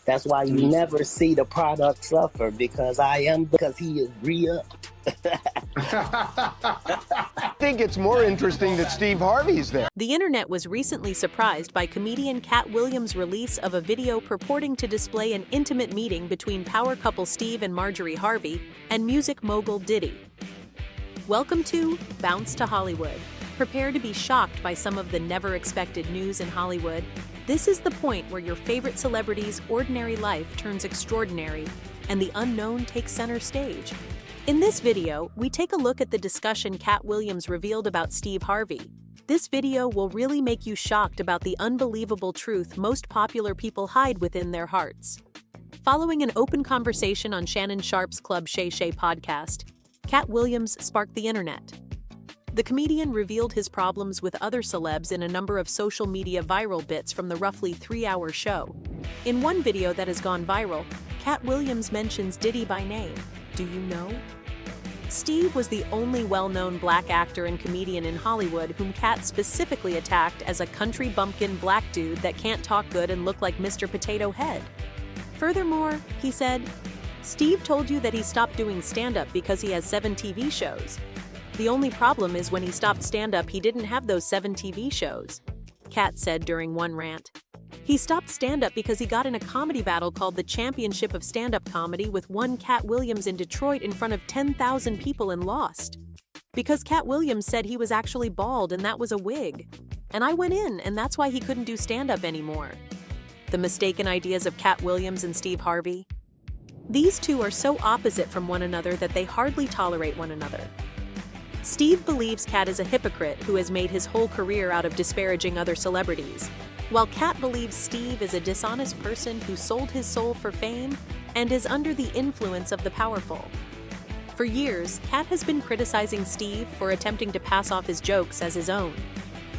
That's why you never see the product suffer, because he is real. I think it's more interesting that Steve Harvey's there. The internet was recently surprised by comedian Katt Williams' release of a video purporting to display an intimate meeting between power couple Steve and Marjorie Harvey and music mogul Diddy. Welcome to Bounce to Hollywood. Prepare to be shocked by some of the never-expected news in Hollywood. This is the point where your favorite celebrity's ordinary life turns extraordinary, and the unknown takes center stage. In this video, we take a look at the discussion Katt Williams revealed about Steve Harvey. This video will really make you shocked about the unbelievable truth most popular people hide within their hearts. Following an open conversation on Shannon Sharpe's Club Shay Shay podcast, Katt Williams sparked the internet. The comedian revealed his problems with other celebs in a number of social media viral bits from the roughly 3-hour show. In one video that has gone viral, Katt Williams mentions Diddy by name. Do you know? Steve was the only well-known black actor and comedian in Hollywood whom Katt specifically attacked as a country bumpkin black dude that can't talk good and look like Mr. Potato Head. Furthermore, he said, Steve told you that he stopped doing stand-up because he has 7 TV shows. The only problem is when he stopped stand-up, he didn't have those 7 TV shows, Katt said during one rant. He stopped stand-up because he got in a comedy battle called the Championship of Stand-Up Comedy with one Katt Williams in Detroit in front of 10,000 people and lost. Because Katt Williams said he was actually bald and that was a wig. And I went in, and that's why he couldn't do stand-up anymore. The mistaken ideas of Katt Williams and Steve Harvey. These two are so opposite from one another that they hardly tolerate one another. Steve believes Katt is a hypocrite who has made his whole career out of disparaging other celebrities, while Katt believes Steve is a dishonest person who sold his soul for fame and is under the influence of the powerful. For years, Katt has been criticizing Steve for attempting to pass off his jokes as his own.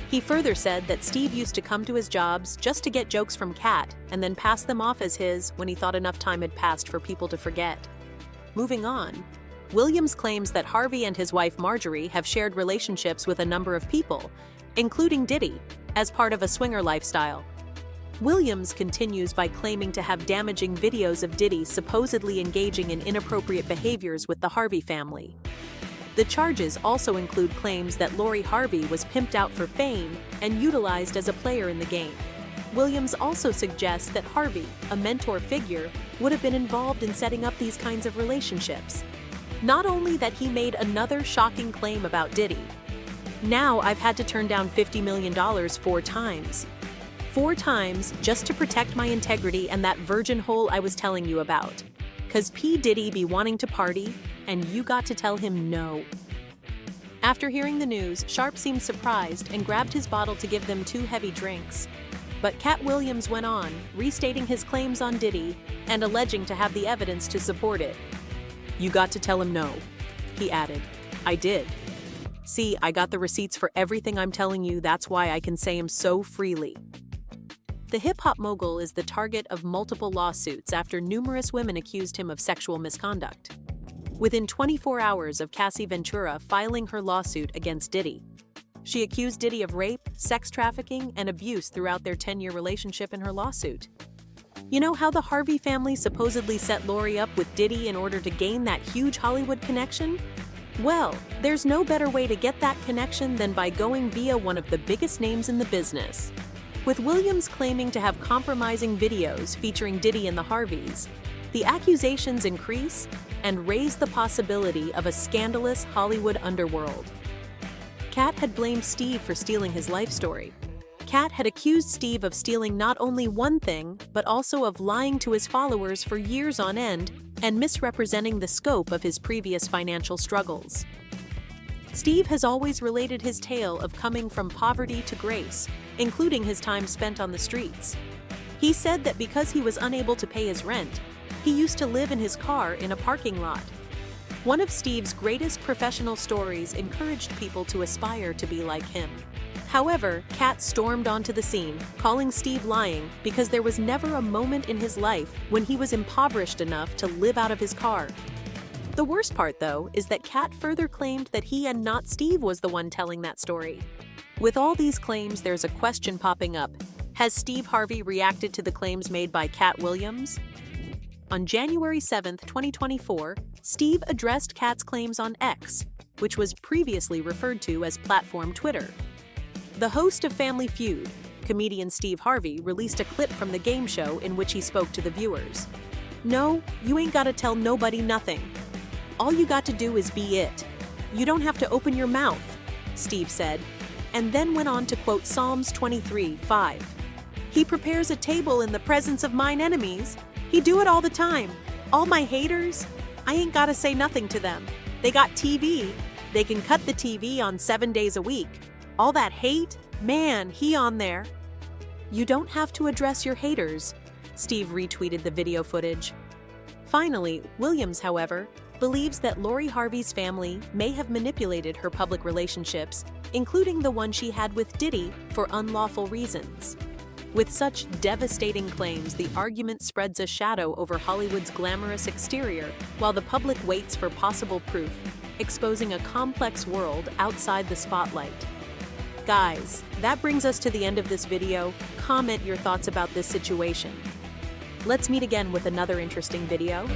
He further said that Steve used to come to his jobs just to get jokes from Katt and then pass them off as his when he thought enough time had passed for people to forget. Moving on, Williams claims that Harvey and his wife Marjorie have shared relationships with a number of people, including Diddy, as part of a swinger lifestyle. Williams continues by claiming to have damaging videos of Diddy supposedly engaging in inappropriate behaviors with the Harvey family. The charges also include claims that Lori Harvey was pimped out for fame and utilized as a player in the game. Williams also suggests that Harvey, a mentor figure, would have been involved in setting up these kinds of relationships. Not only that, he made another shocking claim about Diddy. Now I've had to turn down $50 million 4 times. 4 times just to protect my integrity and that virgin hole I was telling you about. 'Cause P Diddy be wanting to party, and you got to tell him no. After hearing the news, Sharpe seemed surprised and grabbed his bottle to give them 2 heavy drinks. But Katt Williams went on, restating his claims on Diddy and alleging to have the evidence to support it. You got to tell him no, he added. I did. See, I got the receipts for everything I'm telling you, that's why I can say them so freely. The hip-hop mogul is the target of multiple lawsuits after numerous women accused him of sexual misconduct. Within 24 hours of Cassie Ventura filing her lawsuit against Diddy, she accused Diddy of rape, sex trafficking, and abuse throughout their 10-year relationship in her lawsuit. You know how the Harvey family supposedly set Lori up with Diddy in order to gain that huge Hollywood connection? Well, there's no better way to get that connection than by going via one of the biggest names in the business. With Williams claiming to have compromising videos featuring Diddy and the Harveys, the accusations increase and raise the possibility of a scandalous Hollywood underworld. Katt had blamed Steve for stealing his life story. Katt had accused Steve of stealing not only one thing, but also of lying to his followers for years on end and misrepresenting the scope of his previous financial struggles. Steve has always related his tale of coming from poverty to grace, including his time spent on the streets. He said that because he was unable to pay his rent, he used to live in his car in a parking lot. One of Steve's greatest professional stories encouraged people to aspire to be like him. However, Katt stormed onto the scene, calling Steve lying because there was never a moment in his life when he was impoverished enough to live out of his car. The worst part, though, is that Katt further claimed that he and not Steve was the one telling that story. With all these claims, there's a question popping up. Has Steve Harvey reacted to the claims made by Katt Williams? On January 7, 2024, Steve addressed Katt's claims on X, which was previously referred to as platform Twitter. The host of Family Feud, comedian Steve Harvey, released a clip from the game show in which he spoke to the viewers. "No, you ain't gotta tell nobody nothing. All you got to do is be it. You don't have to open your mouth," Steve said, and then went on to quote Psalms 23:5. "He prepares a table in the presence of mine enemies. He do it all the time. All my haters, I ain't gotta say nothing to them. They got TV. They can cut the TV on 7 days a week. All that hate, man, he on there." "You don't have to address your haters," Steve retweeted the video footage. Finally, Williams, however, believes that Lori Harvey's family may have manipulated her public relationships, including the one she had with Diddy, for unlawful reasons. With such devastating claims, the argument spreads a shadow over Hollywood's glamorous exterior, while the public waits for possible proof, exposing a complex world outside the spotlight. Guys, that brings us to the end of this video. Comment your thoughts about this situation. Let's meet again with another interesting video.